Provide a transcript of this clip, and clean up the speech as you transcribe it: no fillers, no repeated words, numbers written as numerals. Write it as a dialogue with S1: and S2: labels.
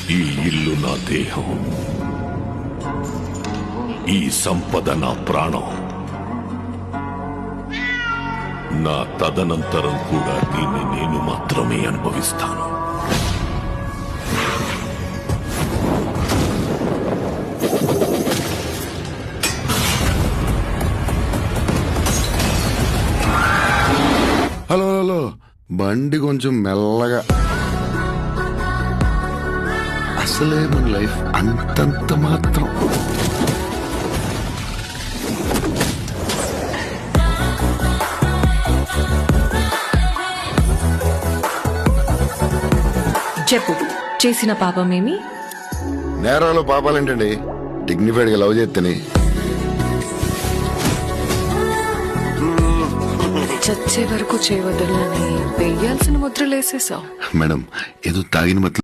S1: ఈ ఇల్లు నా దేహం, ఈ సంపద నా ప్రాణం. నా తదనంతరం కూడా దీన్ని నేను మాత్రమే అనుభవిస్తాను.
S2: హలో హలో, బండి కొంచెం మెల్లగా. అసలే మన లైఫ్ అంతంత మాత్రం.
S3: చెప్పు, చేసిన పాపమేమి?
S2: నేరాలు పాపాలేంటండి, డిగ్నిఫైడ్గా లవ్ చేస్తేనే.
S3: చచ్చే వరకు చేయవద్దని వేయాల్సిన ముద్రలేసేసావు
S2: మేడం, ఏదో తాగిన మత్తు